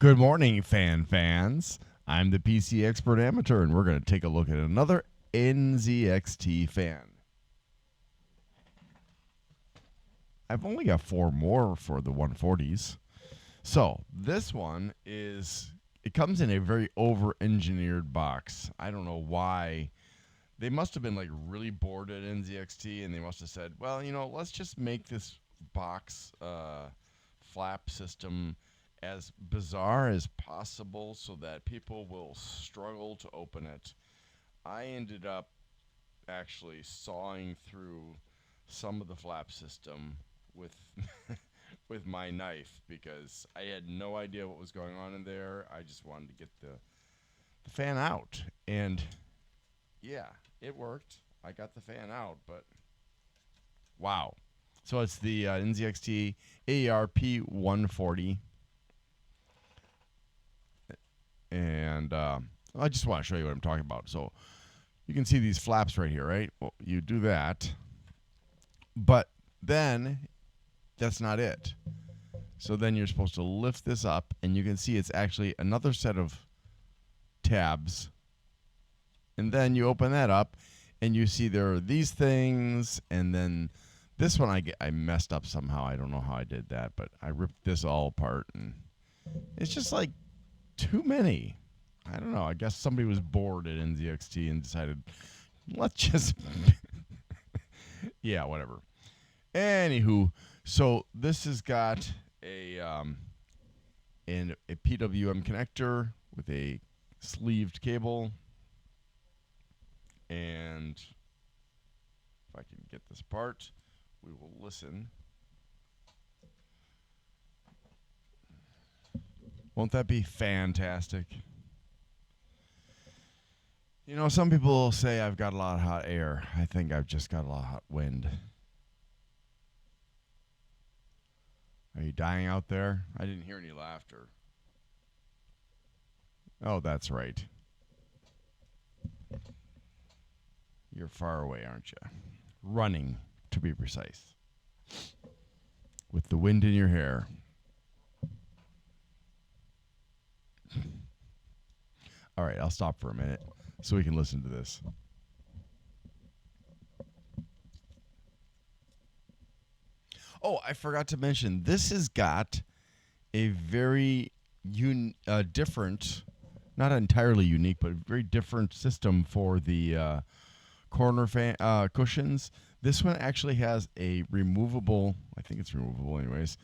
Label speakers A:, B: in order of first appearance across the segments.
A: Good morning, fans. I'm the PC Expert Amateur, and we're going to take a look at another NZXT fan. I've only got 4 more for the 140s. So, this one it comes in a very over-engineered box. I don't know why. They must have been like really bored at NZXT, and they must have said, well, let's just make this box flap system as bizarre as possible so that people will struggle to open it. I ended up actually sawing through some of the flap system with with my knife because I had no idea what was going on in there. I just wanted to get the fan out. And yeah, it worked. I got the fan out, but wow. So it's the NZXT ARP 140. And I just want to show you what I'm talking about. So you can see these flaps right here, right? Well, you do that, but then that's not it. So then you're supposed to lift this up, and you can see it's actually another set of tabs. And then you open that up, and you see there are these things, and then this one I messed up somehow. I don't know how I did that, but I ripped this all apart, and it's just like too many. I don't know. I guess somebody was bored at NZXT and decided, let's just, yeah, whatever. Anywho, so this has got a PWM connector with a sleeved cable, and if I can get this apart, we will listen. Won't that be fantastic? You know, some people say I've got a lot of hot air. I think I've just got a lot of hot wind. Are you dying out there? I didn't hear any laughter. Oh, that's right. You're far away, aren't you? Running, to be precise. With the wind in your hair. All right, I'll stop for a minute so we can listen to this. Oh, I forgot to mention, this has got a very different, not entirely unique, but very different system for the corner fan cushions. This one actually has a removable, I think it's removable anyways,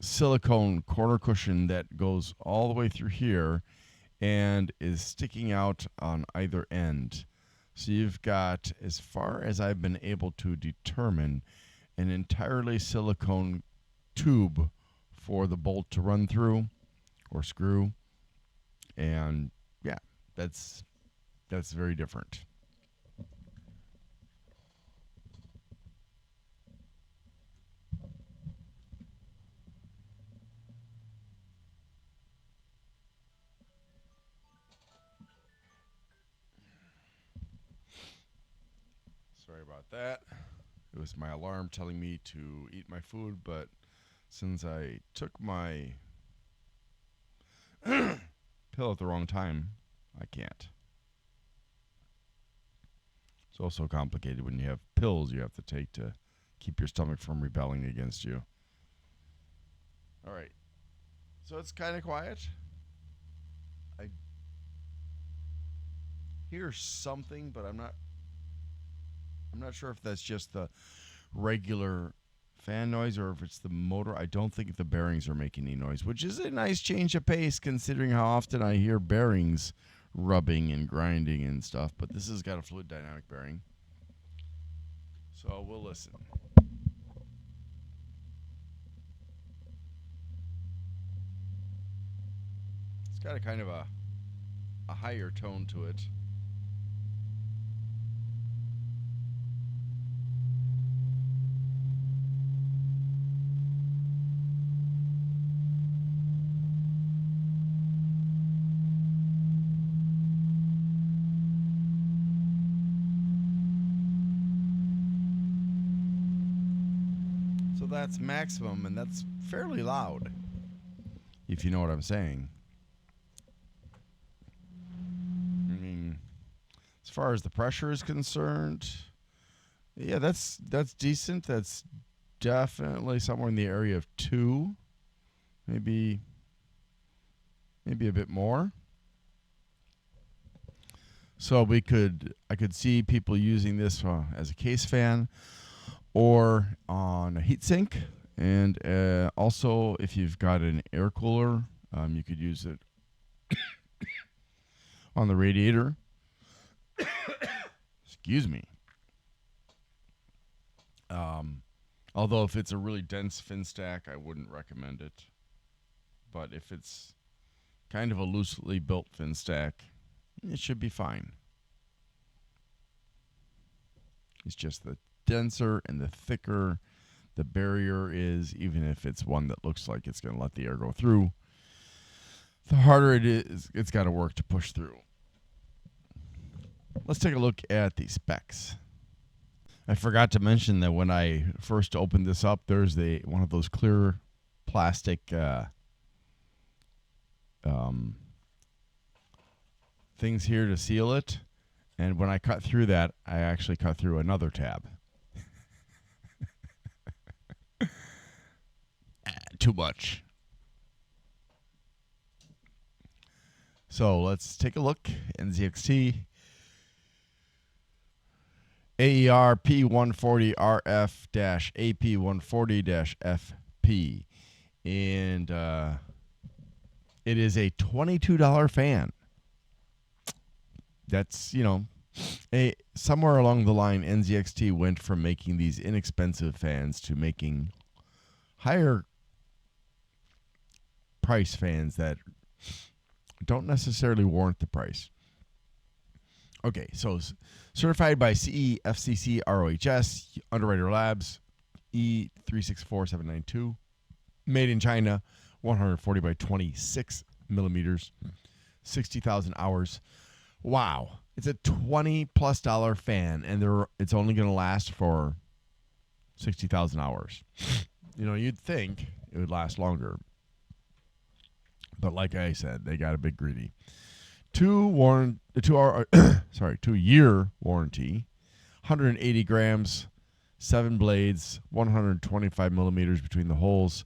A: silicone corner cushion that goes all the way through here and is sticking out on either end. So you've got, as far as I've been able to determine, an entirely silicone tube for the bolt to run through or screw. And yeah, that's very different. Sorry about that. It was my alarm telling me to eat my food, but since I took my pill at the wrong time, I can't. It's also complicated when you have pills you have to take to keep your stomach from rebelling against you. All right. So it's kind of quiet. I hear something, but I'm not sure if that's just the regular fan noise or if it's the motor. I don't think the bearings are making any noise, which is a nice change of pace considering how often I hear bearings rubbing and grinding and stuff. But this has got a fluid dynamic bearing. So we'll listen. It's got a kind of a higher tone to it. So that's maximum, and that's fairly loud. if you know what I'm saying. I mean, as far as the pressure is concerned, yeah, that's decent. That's definitely somewhere in the area of 2, maybe a bit more. So I could see people using this as a case fan or on a heatsink, and also if you've got an air cooler, you could use it on the radiator. Excuse me. Although if it's a really dense fin stack, I wouldn't recommend it. But if it's kind of a loosely built fin stack, it should be fine. It's just the denser and the thicker the barrier is, even if it's one that looks like it's going to let the air go through, the harder it is, it's got to work to push through. Let's take a look at the specs. I forgot to mention that when I first opened this up, there's one of those clear plastic things here to seal it. And when I cut through that, I actually cut through another tab. Too much. So let's take a look. NZXT AER P140RF-AP140-FP. And it is a $22 fan. That's, somewhere along the line, NZXT went from making these inexpensive fans to making higher price fans that don't necessarily warrant the price. Okay, so certified by CE, FCC, ROHS, Underwriter Labs, E364792, made in China, 140 by 26 millimeters, 60,000 hours. Wow, it's a $20+ fan, and it's only going to last for 60,000 hours. You'd think it would last longer, but like I said, they got a bit greedy. 2-year warranty, 180 grams, 7 blades, 125 millimeters between the holes,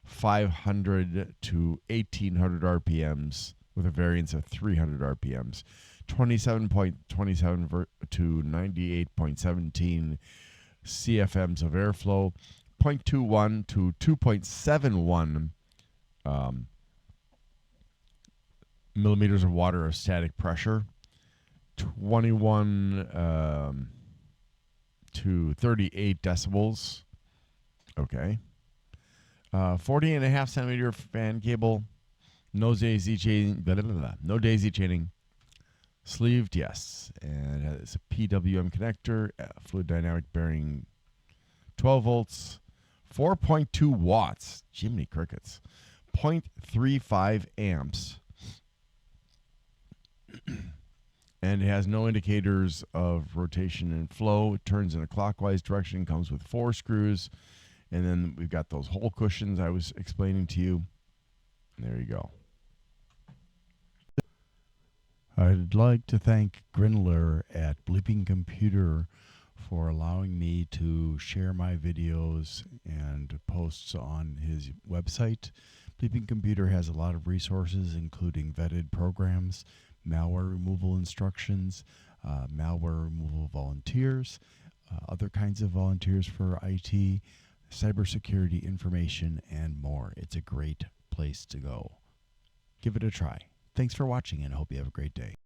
A: 500 to 1800 RPMs with a variance of 300 RPMs, 27.27 to 98.17 CFMs of airflow, 0.21 to 2.71 millimeters of water of static pressure, 21 to 38 decibels. Okay. 40.5 centimeter fan cable, no daisy chaining, no daisy chaining. Sleeved, yes. And it's a PWM connector, fluid dynamic bearing 12 volts, 4.2 watts, Jiminy Crickets, 0.35 amps. And it has no indicators of rotation and flow. It turns in a clockwise direction, comes with 4 screws. And then we've got those hole cushions I was explaining to you. And there you go. I'd like to thank Grindler at Bleeping Computer for allowing me to share my videos and posts on his website. Bleeping Computer has a lot of resources, including vetted programs, malware removal instructions, malware removal volunteers, other kinds of volunteers for IT, cybersecurity information, and more. It's a great place to go. Give it a try. Thanks for watching, and I hope you have a great day.